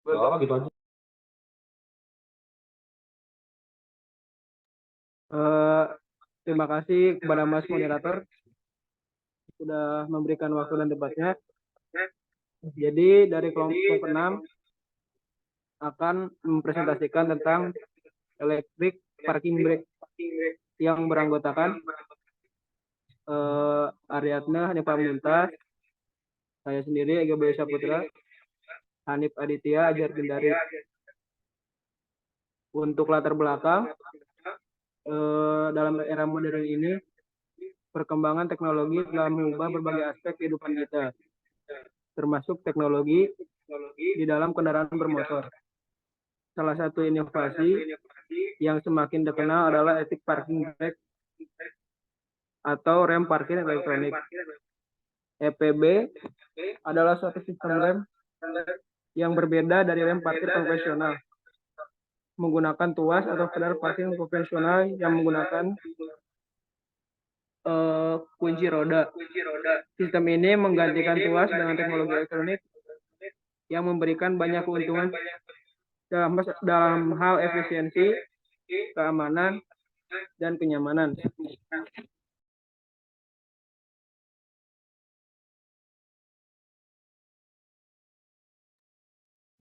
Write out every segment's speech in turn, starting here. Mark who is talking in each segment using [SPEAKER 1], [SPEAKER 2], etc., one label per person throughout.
[SPEAKER 1] Oh, gitu aja.
[SPEAKER 2] Eh, Terima kasih kepada Mas Moderator sudah memberikan waktu dan debatnya. Jadi dari kelompok 6 akan mempresentasikan tentang electric parking brake yang beranggotakan Ariadna Hanifah Muntas, saya sendiri Ega Boya Saputra, Hanif Aditya Ajar Gendari. Untuk latar belakang dalam era modern ini perkembangan teknologi telah mengubah berbagai aspek kehidupan kita, termasuk teknologi di dalam kendaraan bermotor. Salah satu inovasi yang semakin dikenal adalah electric parking brake atau rem parkir elektronik. EPB adalah suatu sistem rem yang berbeda dari rem parkir konvensional, menggunakan tuas atau pedal parkir konvensional yang menggunakan kunci roda. Sistem ini menggantikan tuas dengan teknologi elektronik yang memberikan banyak keuntungan dalam hal efisiensi, keamanan, dan kenyamanan.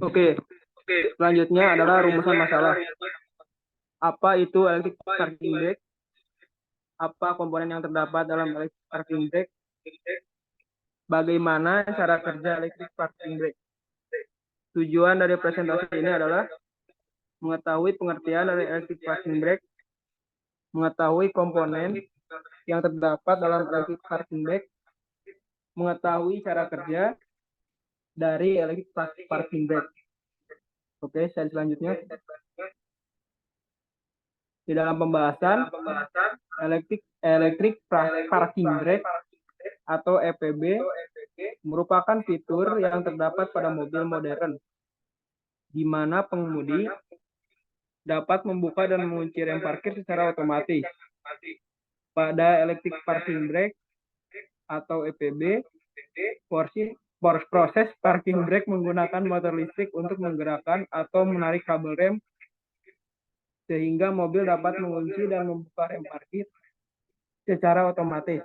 [SPEAKER 2] Oke, selanjutnya adalah rumusan masalah. Apa itu electric parking brake? Apa komponen yang terdapat dalam electric parking brake? Bagaimana cara kerja electric parking brake? Tujuan dari presentasi ini adalah mengetahui pengertian dari electric parking brake, mengetahui komponen yang terdapat dalam electric parking brake, mengetahui cara kerja dari electric parking brake. Oke, slide selanjutnya. Di dalam pembahasan electric parking brake atau EPB merupakan fitur yang terdapat pada mobil modern, di mana pengemudi dapat membuka dan mengunci rem parkir secara otomatis. Pada electric parking brake atau EPB, proses parking brake menggunakan motor listrik untuk menggerakkan atau menarik kabel rem sehingga mobil dapat mengunci dan membuka rem parkir secara otomatis.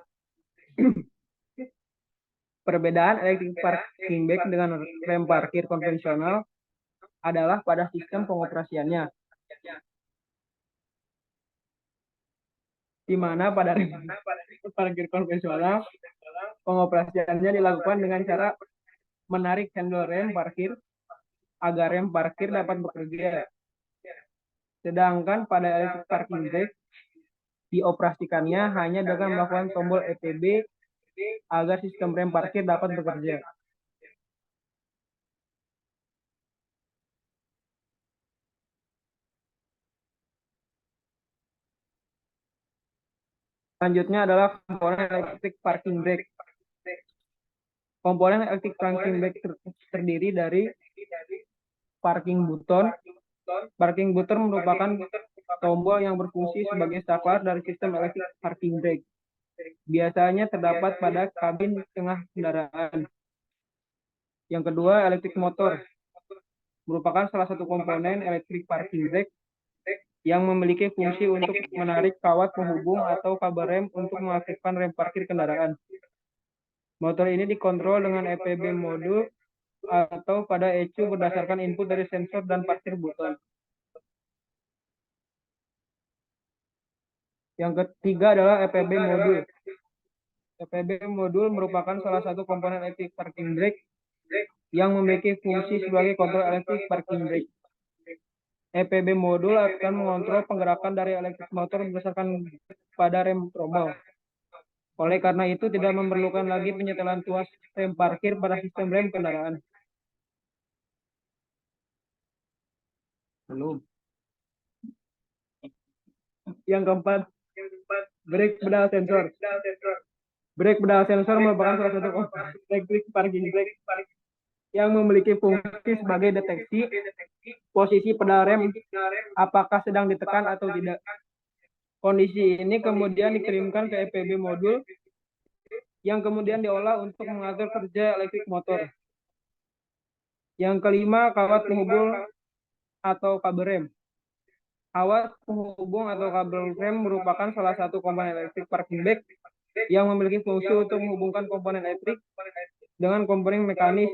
[SPEAKER 2] Perbedaan electric parking brake dengan rem parkir konvensional adalah pada sistem pengoperasiannya, di mana pada rem parkir konvensional pengoperasiannya dilakukan dengan cara menarik handle rem parkir agar rem parkir dapat bekerja. Sedangkan pada electric parking brake dioperasikannya hanya dengan melakukan tombol EPB agar sistem rem parkir dapat bekerja. Selanjutnya adalah komponen electric parking brake. Komponen electric parking brake terdiri dari parking button. Parking button merupakan tombol yang berfungsi sebagai staffer dari sistem electric parking brake. Biasanya terdapat pada kabin tengah kendaraan. Yang kedua, electric motor merupakan salah satu komponen electric parking brake yang memiliki fungsi untuk menarik kawat penghubung atau kabel rem untuk mengaktifkan rem parkir kendaraan. Motor ini dikontrol dengan EPB modul atau pada ECU berdasarkan input dari sensor dan parkir button. Yang ketiga adalah EPB modul. EPB modul merupakan salah satu komponen electric parking brake yang memiliki fungsi sebagai kontrol electric parking brake. EPB modul akan mengontrol penggerakan dari elektrik motor berdasarkan pada rem trommel. Oleh karena itu, tidak memerlukan lagi penyetelan tuas rem parkir pada sistem rem kendaraan. Belum. Yang keempat, brake pedal sensor. Brake pedal sensor merupakan salah satu komponen electric parking brake yang memiliki fungsi sebagai deteksi posisi pedal rem apakah sedang ditekan atau tidak. Kondisi ini kemudian dikirimkan ke EPB modul yang kemudian diolah untuk mengatur kerja elektrik motor. Yang kelima, kawat penghubung atau kabel rem. Kawat penghubung atau kabel rem merupakan salah satu komponen elektrik parking brake yang memiliki fungsi untuk menghubungkan komponen elektrik dengan komponen mekanis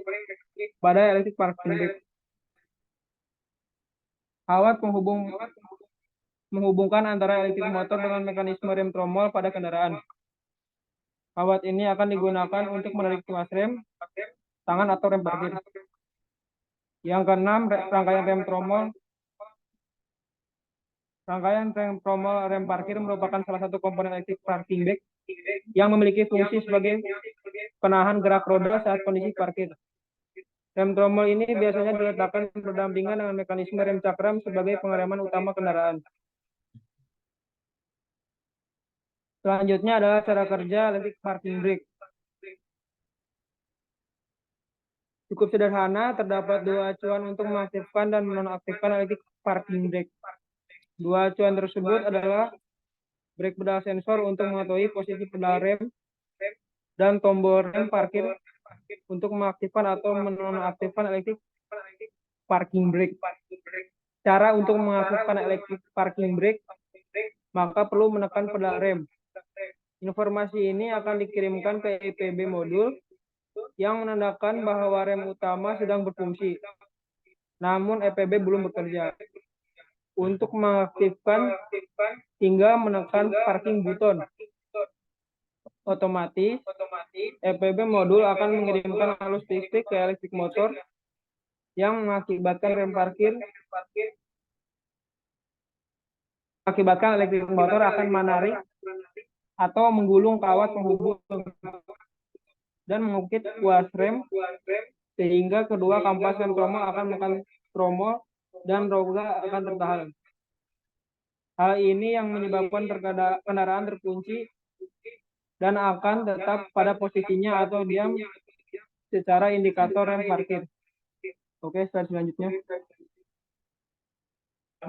[SPEAKER 2] pada elektrik parking brake. Kawat penghubung menghubungkan antara elektrik motor dengan mekanisme rem tromol pada kendaraan. Kawat ini akan digunakan untuk menarik tuas rem, tangan atau rem parkir. Yang keenam, rangkaian rem tromol rem parkir merupakan salah satu komponen elektrik parking brake yang memiliki fungsi sebagai penahan gerak roda saat kondisi parkir. Rem tromol ini biasanya diletakkan berdampingan dengan mekanisme rem cakram sebagai pengereman utama kendaraan. Selanjutnya adalah cara kerja elektrik parking brake. Cukup sederhana, terdapat dua acuan untuk mengaktifkan dan menonaktifkan elektrik parking brake. Dua acuan tersebut adalah brake pedal sensor untuk mengetahui posisi pedal rem dan tombol rem parkir untuk mengaktifkan atau menonaktifkan elektrik parking brake. Cara untuk mengaktifkan elektrik parking brake, maka perlu menekan pedal rem. Informasi ini akan dikirimkan ke EPB modul yang menandakan bahwa rem utama sedang berfungsi, namun EPB belum bekerja. Untuk mengaktifkan hingga menekan parking button otomatis, EPB modul akan mengirimkan arus listrik ke elektrik motor yang mengakibatkan elektrik motor akan menarik atau menggulung kawat penghubung dan mengukit tuas rem sehingga kedua kampas rem tromol akan menekan tromol dan roda akan tertahan. Hal ini yang menyebabkan kendaraan terkunci dan akan tetap pada posisinya atau diam secara indikator rem parkir. Oke, slide selanjutnya.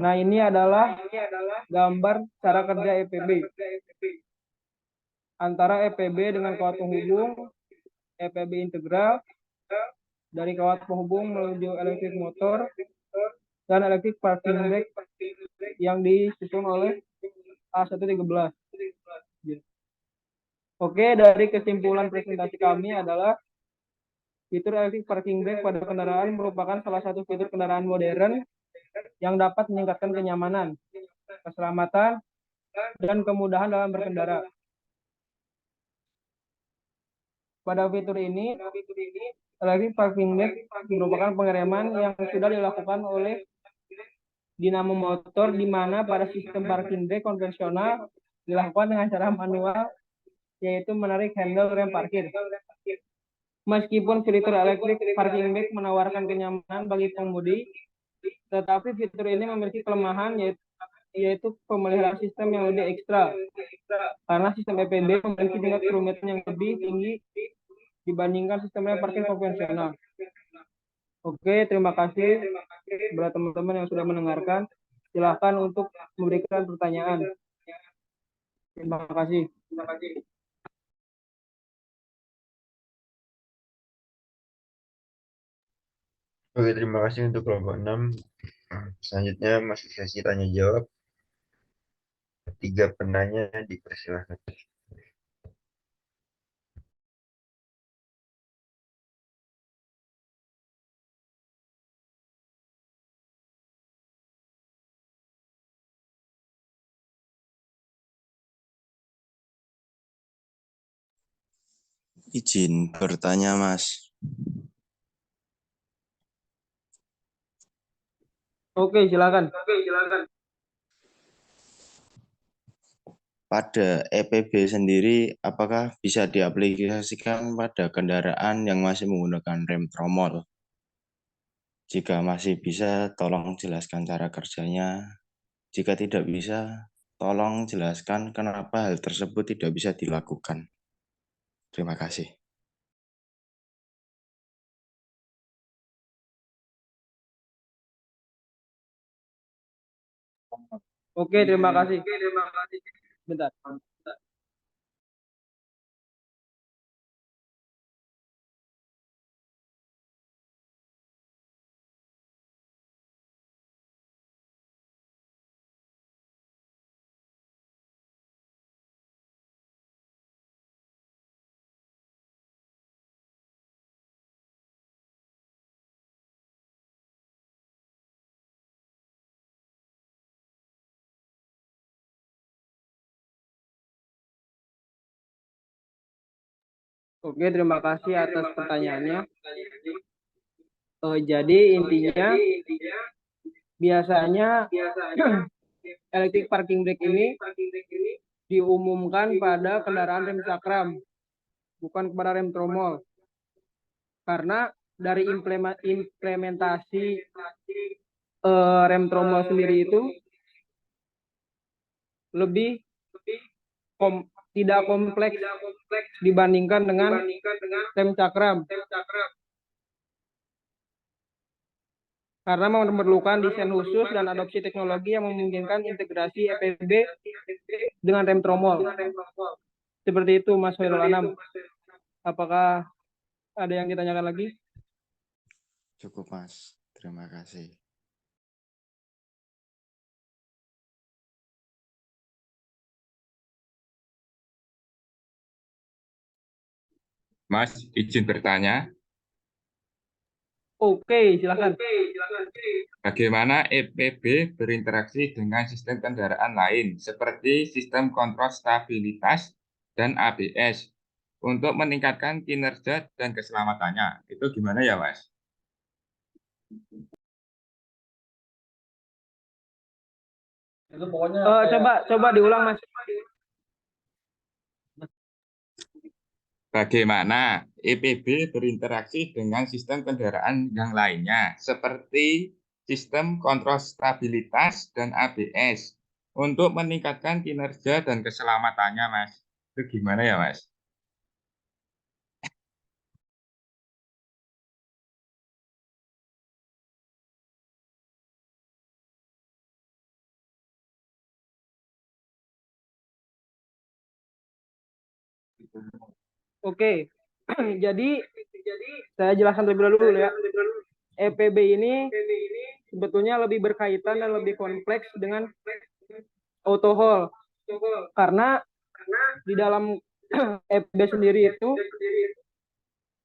[SPEAKER 2] Nah, ini adalah gambar cara kerja EPB. Antara EPB dengan kawat penghubung, EPB integral, dari kawat penghubung menuju elektrik motor, dan elektrik parking brake yang disusun oleh A113. Oke, dari kesimpulan presentasi kami adalah fitur elektrik parking brake pada kendaraan merupakan salah satu fitur kendaraan modern yang dapat meningkatkan kenyamanan, keselamatan, dan kemudahan dalam berkendara. Pada fitur ini, elektrik parking brake merupakan pengereman yang sudah dilakukan oleh dinamo motor, di mana pada sistem parking brake konvensional dilakukan dengan cara manual, yaitu menarik handle rem parkir. Meskipun fitur elektrik parking brake menawarkan kenyamanan bagi pengemudi, tetapi fitur ini memiliki kelemahan, yaitu pemeliharaan sistem yang lebih ekstra, karena sistem EPB memiliki tingkat kerumitan yang lebih tinggi dibandingkan sistem rem parkir konvensional. Oke, terima kasih kepada teman-teman yang sudah mendengarkan. Silakan untuk memberikan pertanyaan. Terima kasih.
[SPEAKER 1] Oke, terima kasih untuk kelompok 6. Selanjutnya masih sesi tanya jawab. 3 penanya dipersilahkan.
[SPEAKER 3] Izin bertanya, Mas.
[SPEAKER 2] Oke, silakan.
[SPEAKER 3] Pada EPB sendiri, apakah bisa diaplikasikan pada kendaraan yang masih menggunakan rem tromol? Jika masih bisa, tolong jelaskan cara kerjanya. Jika tidak bisa, tolong jelaskan kenapa hal tersebut tidak bisa dilakukan. Terima kasih.
[SPEAKER 2] Oke, terima kasih. Bentar. Oke, terima kasih atas pertanyaannya. Jadi intinya biasanya electric parking brake ini diumumkan pada kendaraan rem cakram, bukan kepada rem tromol. Karena dari implementasi rem tromol sendiri itu lebih tidak kompleks dibandingkan dengan rem cakram. Karena memerlukan desain khusus dan adopsi teknologi yang memungkinkan integrasi EPB dengan rem tromol. Seperti itu, Mas Hoirul Anam. Apakah ada yang ditanyakan lagi?
[SPEAKER 3] Cukup, Mas. Terima kasih.
[SPEAKER 4] Mas, izin bertanya,
[SPEAKER 2] Oke, silakan.
[SPEAKER 4] bagaimana EPB berinteraksi dengan sistem kendaraan lain seperti sistem kontrol stabilitas dan ABS untuk meningkatkan kinerja dan keselamatannya? Itu gimana ya, Mas?
[SPEAKER 2] Coba diulang, Mas.
[SPEAKER 4] Bagaimana EPB berinteraksi dengan sistem kendaraan yang lainnya seperti sistem kontrol stabilitas dan ABS untuk meningkatkan kinerja dan keselamatannya, Mas? Itu gimana ya, Mas?
[SPEAKER 2] Oke. Jadi saya jelaskan terlebih dahulu ya. EPB ini sebetulnya lebih berkaitan dan lebih kompleks dengan auto hold. Karena di dalam EPB sendiri itu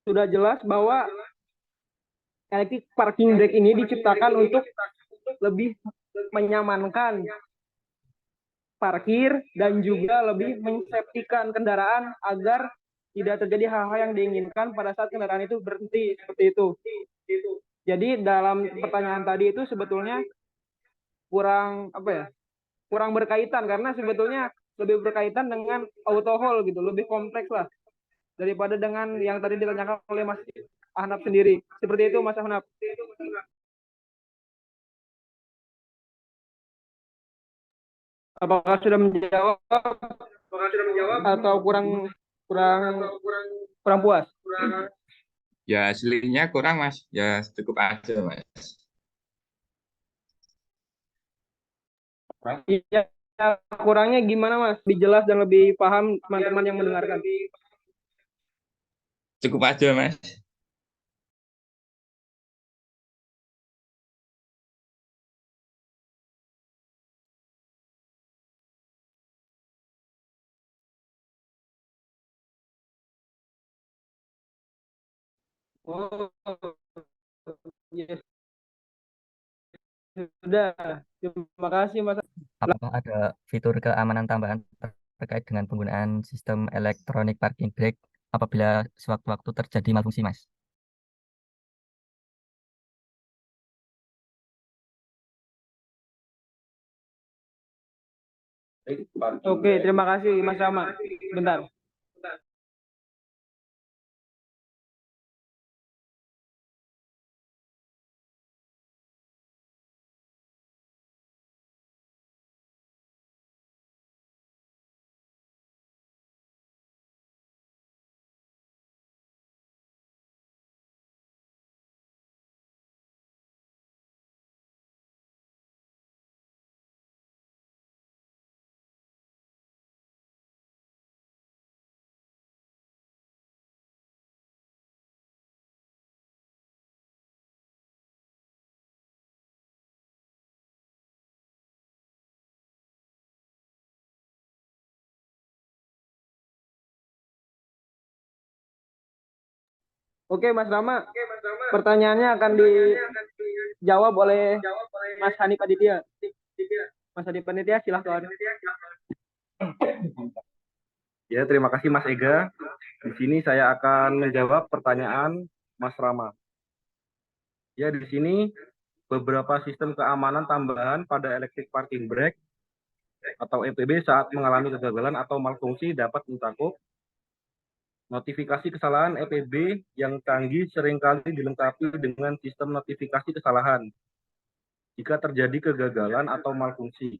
[SPEAKER 2] sudah jelas bahwa electric parking brake ini diciptakan untuk lebih menyamankan parkir dan juga lebih mensafety-kan kendaraan agar tidak terjadi hal-hal yang diinginkan pada saat kendaraan itu berhenti, seperti itu. Jadi dalam pertanyaan tadi itu sebetulnya kurang berkaitan, karena sebetulnya lebih berkaitan dengan auto hold gitu, lebih kompleks lah daripada dengan yang tadi ditanyakan oleh Mas Ahnaf sendiri. Seperti itu, Mas Ahnaf. Apakah sudah menjawab atau kurang puas?
[SPEAKER 4] Ya, aslinya kurang, Mas. Ya, cukup aja, Mas.
[SPEAKER 2] Iya, kurangnya gimana, Mas? Dijelas dan lebih paham teman-teman yang mendengarkan.
[SPEAKER 4] Cukup aja, Mas.
[SPEAKER 2] Oh, yes. Sudah. Terima kasih, Mas.
[SPEAKER 5] Apakah ada fitur keamanan tambahan terkait dengan penggunaan sistem elektronik parking brake apabila sewaktu-waktu terjadi malfungsi, Mas?
[SPEAKER 2] Oke, terima kasih, Mas Rama. Bentar. Oke, Mas Rama. Pertanyaannya akan dijawab oleh Mas Hanif Aditya. Mas Hanif Aditya, silahkan.
[SPEAKER 6] Ya, terima kasih Mas Ega. Di sini saya akan menjawab pertanyaan Mas Rama. Ya, di sini beberapa sistem keamanan tambahan pada electric parking brake atau EPB saat mengalami kegagalan atau malfungsi dapat mencakup notifikasi kesalahan EPB yang canggih seringkali dilengkapi dengan sistem notifikasi kesalahan. Jika terjadi kegagalan atau malfungsi,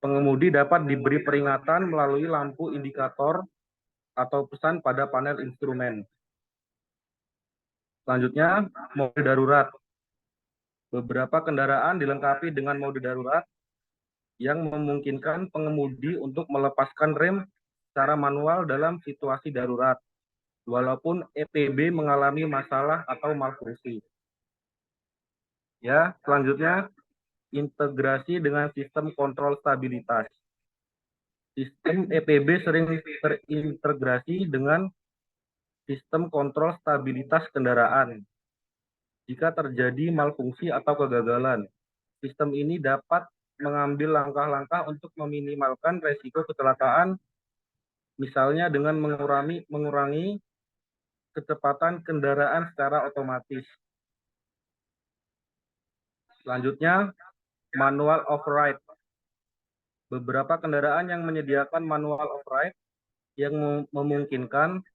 [SPEAKER 6] pengemudi dapat diberi peringatan melalui lampu indikator atau pesan pada panel instrumen. Selanjutnya, mode darurat. Beberapa kendaraan dilengkapi dengan mode darurat yang memungkinkan pengemudi untuk melepaskan rem secara manual dalam situasi darurat, walaupun EPB mengalami masalah atau malfungsi. Ya, selanjutnya, integrasi dengan sistem kontrol stabilitas. Sistem EPB sering terintegrasi dengan sistem kontrol stabilitas kendaraan. Jika terjadi malfungsi atau kegagalan, sistem ini dapat mengambil langkah-langkah untuk meminimalkan resiko kecelakaan, misalnya dengan mengurangi kecepatan kendaraan secara otomatis. Selanjutnya, manual override. Beberapa kendaraan yang menyediakan manual override yang memungkinkan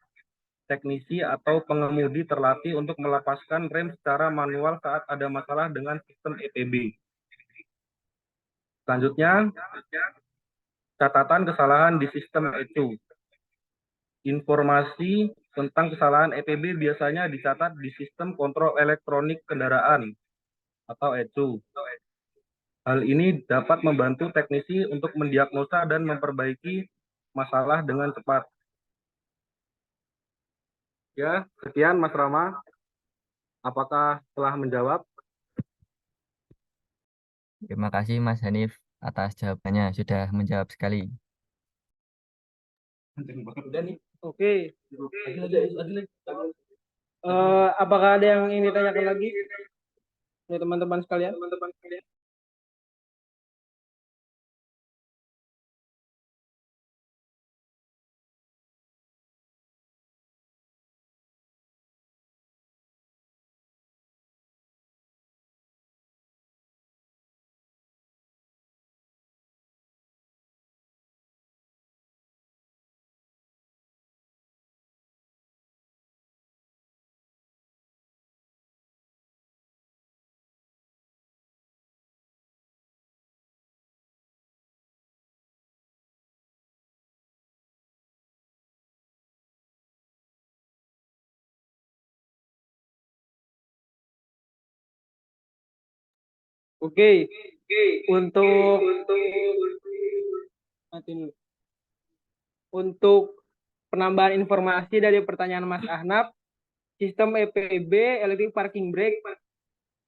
[SPEAKER 6] teknisi atau pengemudi terlatih untuk melepaskan rem secara manual saat ada masalah dengan sistem EPB. Selanjutnya, catatan kesalahan di sistem ECU. Informasi tentang kesalahan EPB biasanya dicatat di sistem kontrol elektronik kendaraan atau ECU. Hal ini dapat membantu teknisi untuk mendiagnosa dan memperbaiki masalah dengan cepat. Ya, sekian Mas Rama. Apakah telah menjawab?
[SPEAKER 5] Terima kasih Mas Hanif atas jawabannya, sudah menjawab sekali.
[SPEAKER 2] Oke. Apakah ada yang ingin ditanyakan lagi dari teman-teman sekalian? Oke. Untuk penambahan informasi dari pertanyaan Mas Ahnaf, sistem EPB electric parking brake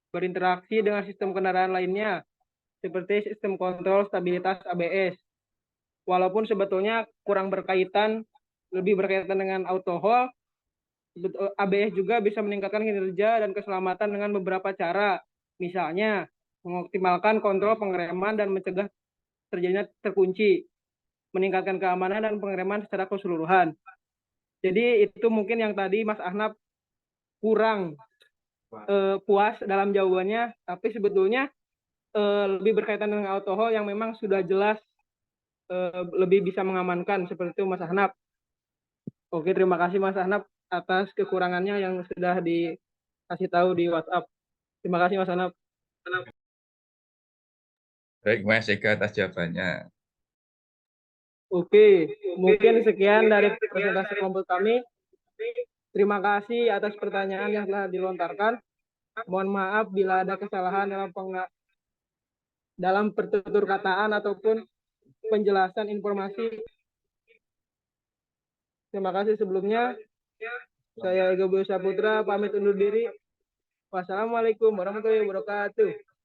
[SPEAKER 2] berinteraksi dengan sistem kendaraan lainnya seperti sistem kontrol stabilitas ABS. Walaupun sebetulnya lebih berkaitan dengan auto hold, ABS juga bisa meningkatkan kinerja dan keselamatan dengan beberapa cara. Misalnya, mengoptimalkan kontrol pengereman dan mencegah terjadinya terkunci, meningkatkan keamanan dan pengereman secara keseluruhan. Jadi itu mungkin yang tadi Mas Ahnaf kurang puas dalam jawabannya, tapi sebetulnya lebih berkaitan dengan auto hold yang memang sudah jelas lebih bisa mengamankan, seperti itu Mas Ahnaf. Oke, terima kasih Mas Ahnaf atas kekurangannya yang sudah dikasih tahu di WhatsApp. Terima kasih Mas Ahnaf.
[SPEAKER 4] Baik, Mas Eka atas jawabannya.
[SPEAKER 2] Oke, mungkin sekian dari presentasi kelompok kami. Terima kasih atas pertanyaan yang telah dilontarkan. Mohon maaf bila ada kesalahan dalam pertutur kataan ataupun penjelasan informasi. Terima kasih sebelumnya. Saya Ega Budi Saputra pamit undur diri. Wassalamualaikum warahmatullahi wabarakatuh.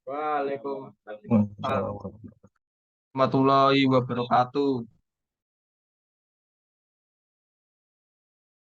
[SPEAKER 7] Waalaikumsalam warahmatullahi wabarakatuh.